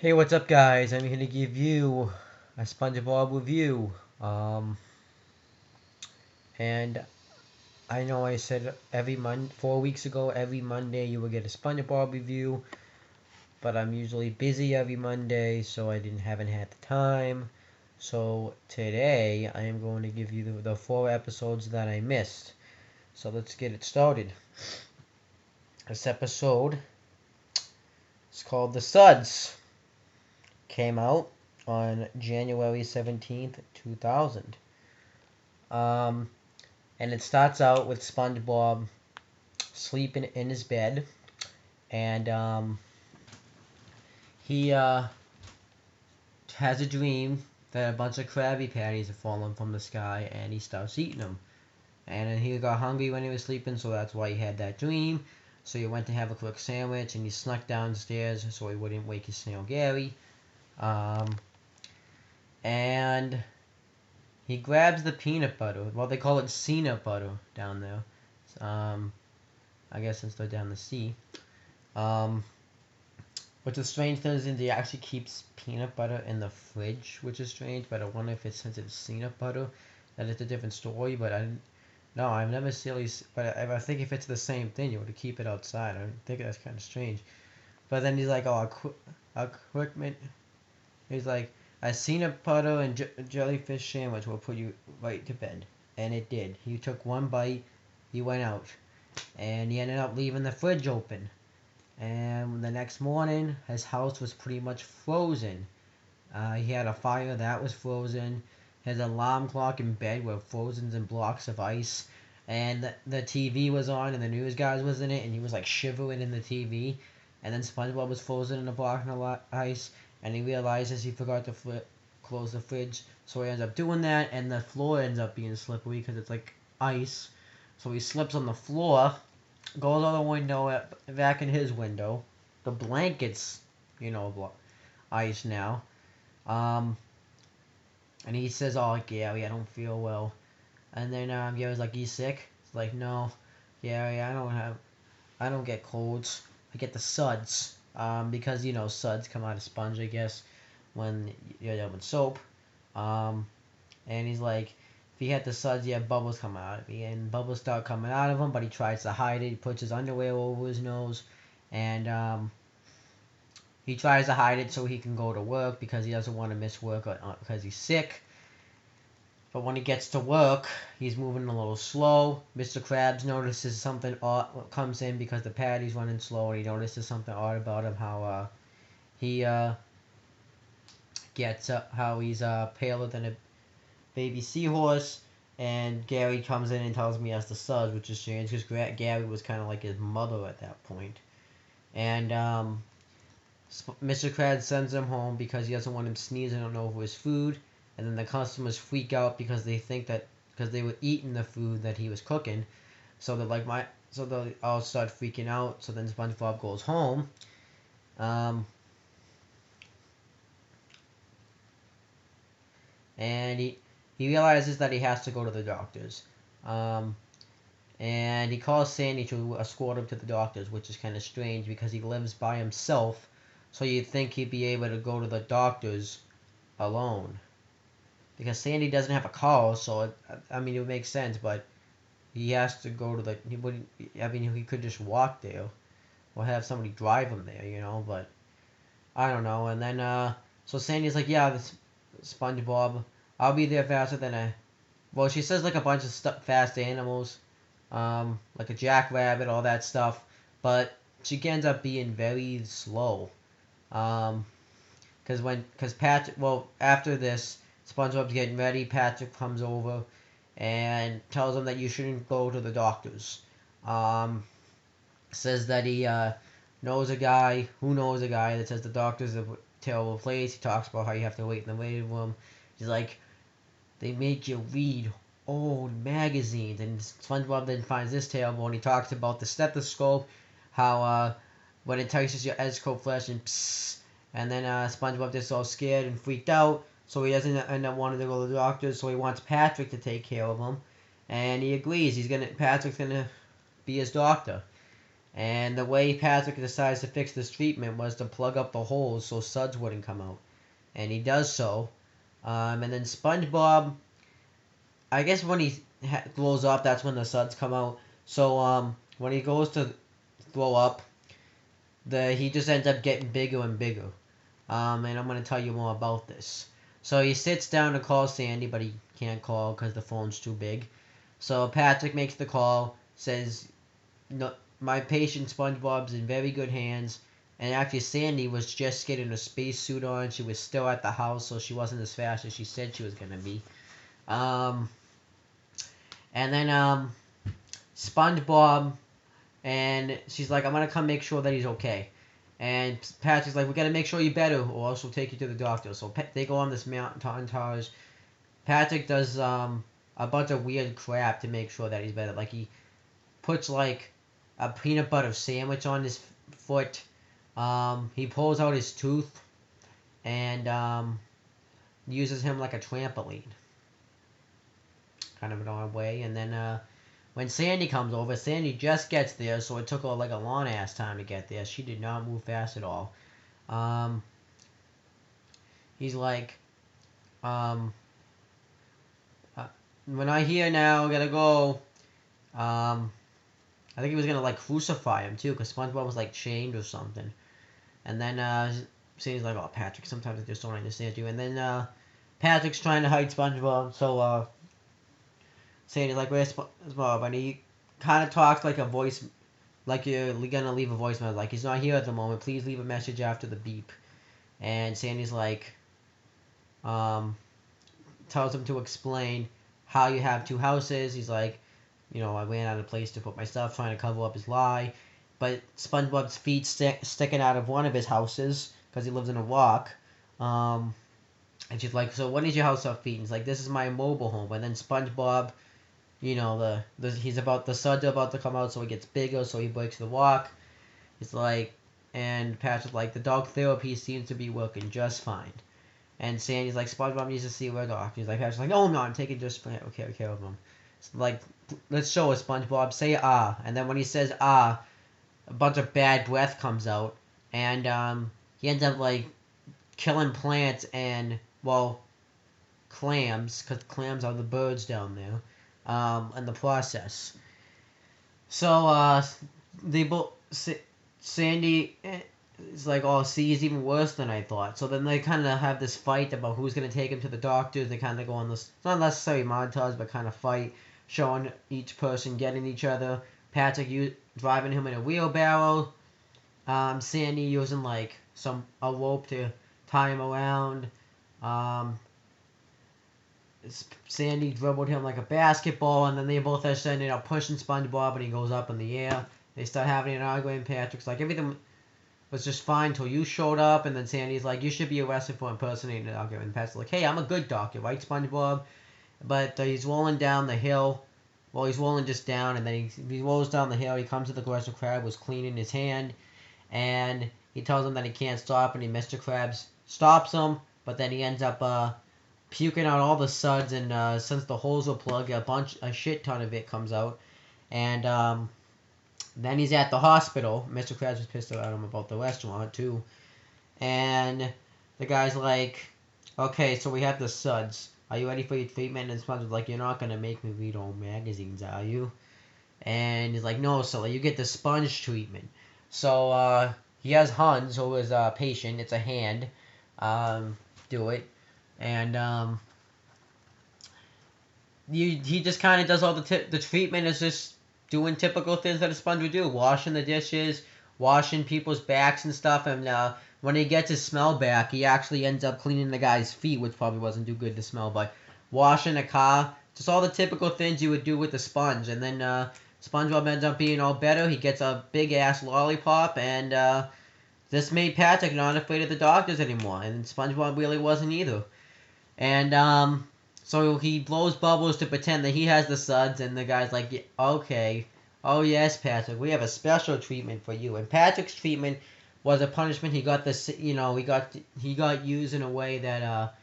Hey, what's up, guys? I'm here to give you a Spongebob review. Um, and I know I said every month, 4 weeks ago, every Monday you will get a Spongebob review, but I'm usually busy every Monday, so haven't had the time. So today I am going to give you the 4 episodes that I missed. So let's get it started. This episode is called The Suds. Came out on January 17th, 2000. Um, and it starts out with SpongeBob sleeping in his bed, and he has a dream that a bunch of Krabby Patties are falling from the sky, and he starts eating them. And then he got hungry when he was sleeping, so that's why he had that dream. So he went to have a quick sandwich, and he snuck downstairs so he wouldn't wake his snail Gary. Um, and he grabs the peanut butter. Well, they call it peanut butter down there. Um, I guess since they're down the sea. Um, But the strange thing is he actually keeps peanut butter in the fridge, which is strange. But I wonder if it's since it's peanut butter, that it's a different story. But no, I've never really. But I think if it's the same thing, you would keep it outside. I think that's kind of strange. But then he's like, oh, a quick minute. He's like, a peanut butter and jellyfish sandwich will put you right to bed, and it did. He took one bite, he went out, and he ended up leaving the fridge open. And the next morning, his house was pretty much frozen. He had a fire that was frozen. His alarm clock in bed were frozen in blocks of ice. And the TV was on, and the news guys was in it, and he was like shivering in the TV. And then SpongeBob was frozen in a block of ice, and he realizes he forgot to close the fridge. So he ends up doing that, and the floor ends up being slippery because it's like ice. So he slips on the floor, goes out the window, back in his window. The blankets, ice now. Um, and he says, "Oh, Gary, I don't feel well." And then Gary's like, "You sick?" It's like, "No, Gary, I don't get colds. I get the suds." Because suds come out of sponge, I guess, when you're done with soap. Um, and he's like, if he had the suds, he had bubbles coming out of him. And bubbles start coming out of him, but he tries to hide it. He puts his underwear over his nose, and he tries to hide it so he can go to work because he doesn't want to miss work because he's sick. But when he gets to work, he's moving a little slow. Mr. Krabs notices something odd comes in because the patty's running slow, and he notices something odd about him. How he gets how he's paler than a baby seahorse, and Gary comes in and tells me he has the suds, which is strange because Gary was kind of like his mother at that point. And Mr. Krabs sends him home because he doesn't want him sneezing on over his food, and then the customers freak out because they think that because they were eating the food that he was cooking, so they're like so they all start freaking out. So then SpongeBob goes home. Um, and he realizes that he has to go to the doctors. Um, and he calls Sandy to escort him to the doctors, which is kind of strange because he lives by himself, so you'd think he'd be able to go to the doctors alone. Because Sandy doesn't have a car, so I mean it would make sense, but he has to go to the. He wouldn't. I mean he could just walk there, or have somebody drive him there, But I don't know. And then so Sandy's like, yeah, this SpongeBob, I'll be there faster than a. Well, she says like a bunch of fast animals, like a jackrabbit, all that stuff. But she ends up being very slow. Um, because Patrick, well, after this, SpongeBob's getting ready. Patrick comes over and tells him that you shouldn't go to the doctors. Um, Says that he knows a guy who knows a guy that says the doctor's a terrible place. He talks about how you have to wait in the waiting room. He's like, they make you read old magazines, and SpongeBob then finds this terrible, and he talks about the stethoscope, how when it touches your esco flesh and psst, and then SpongeBob gets all scared and freaked out, so he doesn't end up wanting to go to the doctor, so he wants Patrick to take care of him, and he agrees. Patrick's gonna be his doctor, And the way Patrick decides to fix this treatment was to plug up the holes so Suds wouldn't come out. And he does so. And then Spongebob, I guess when he throws up, that's when the Suds come out. So when he goes to throw up, he just ends up getting bigger and bigger. And I'm going to tell you more about this. So he sits down to call Sandy, but he can't call because the phone's too big. So Patrick makes the call, says, "No, my patient Spongebob's in very good hands." And actually, Sandy was just getting a spacesuit on. She was still at the house, so she wasn't as fast as she said she was going to be. And then Spongebob, and she's like, "I'm going to come make sure that he's okay." And Patrick's like, "We got to make sure you're better, or else we'll take you to the doctor." So they go on this montage. Patrick does a bunch of weird crap to make sure that he's better. Like, he puts, like, a peanut butter sandwich on his foot. He pulls out his tooth and uses him like a trampoline. Kind of an odd way. And then when Sandy comes over, Sandy just gets there, so it took her like a long ass time to get there. She did not move fast at all. He's like, when I hear now, I gotta go. I think he was gonna like crucify him too, because SpongeBob was like chained or something. And then Sandy's like, "Oh, Patrick, sometimes I just don't understand you." And then Patrick's trying to hide SpongeBob, so Sandy's like, "Where's SpongeBob?" And he kind of talks like a voice, like you're gonna leave a voicemail, like, "He's not here at the moment. Please leave a message after the beep." And Sandy's like, tells him to explain how you have two houses. He's like, "I ran out of place to put my stuff," trying to cover up his lie. But SpongeBob's feet sticking out of one of his houses because he lives in a rock. And she's like, "So what is your house off feet?" And he's like, "This is my mobile home." And then SpongeBob, the suds are about to come out, so he gets bigger, so he breaks the rock. It's like, and Patrick's like, "The dog therapy seems to be working just fine." And Sandy's like, "SpongeBob needs to see a doctor." He's like, Patrick's like, "No, I'm not. I'm taking just care of him." So like, let's show us, SpongeBob. Say ah. And then when he says ah, a bunch of bad breath comes out. And he ends up like killing plants and, well, clams, because clams are the birds down there, in the process. So they both Sandy is like, "Oh, see, he's even worse than I thought." So then they kind of have this fight about who's going to take him to the doctor. They kind of go on this, not necessarily montage, but kind of fight, showing each person getting each other. Patrick driving him in a wheelbarrow. Sandy using like a rope to tie him around. Sandy dribbled him like a basketball, and then they both just ended up pushing SpongeBob, and he goes up in the air. They start having an argument. Patrick's like, "Everything was just fine till you showed up." And then Sandy's like, "You should be arrested for impersonating a doctor." And Patrick's like, "Hey, I'm a good doctor, right, SpongeBob?" But he's rolling down the hill. Well, he's rolling just down, and then he rolls down the hill. He comes to the Krusty Krab, was cleaning his hand, and he tells him that he can't stop, and Mr. Krabs stops him, but then he ends up puking out all the suds, and since the holes were plugged, a shit ton of it comes out. And then he's at the hospital. Mr. Krabs was pissed at him about the restaurant too. And the guy's like, "Okay, so we have the suds. Are you ready for your treatment?" And SpongeBob's like, "You're not gonna make me read old magazines, are you?" And he's like, "No, Sully, you get the sponge treatment." So he has Hans, who is a patient. It's a hand. Do it. And he just kind of does all the treatment is just doing typical things that a sponge would do, washing the dishes, washing people's backs and stuff. And when he gets his smell back, he actually ends up cleaning the guy's feet, which probably wasn't too good to smell, but washing a car, just all the typical things you would do with a sponge. And then SpongeBob ends up being all better. He gets a big ass lollipop, and this made Patrick not afraid of the doctors anymore, and SpongeBob really wasn't either. And so he blows bubbles to pretend that he has the suds, and the guy's like, "Yeah, okay, oh yes, Patrick, we have a special treatment for you." And Patrick's treatment was a punishment. He got this, he got used in a way that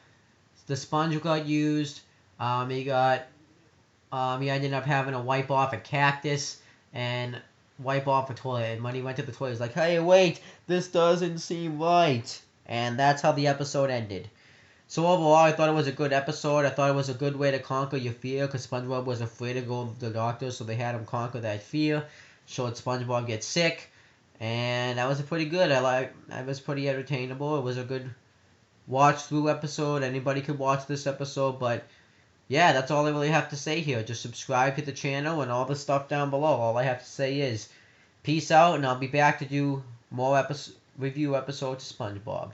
the sponge got used. He ended up having to wipe off a cactus, and wipe off a toilet. And when he went to the toilet, he's like, "Hey, wait, this doesn't seem right." And that's how the episode ended. So overall, I thought it was a good episode. I thought it was a good way to conquer your fear, because SpongeBob was afraid to go to the doctor, so they had him conquer that fear. Showed SpongeBob get sick, and that was pretty good. I was pretty entertainable. It was a good watch through episode. Anybody could watch this episode, but yeah, that's all I really have to say here. Just subscribe to the channel and all the stuff down below. All I have to say is peace out, and I'll be back to do more review episodes of SpongeBob.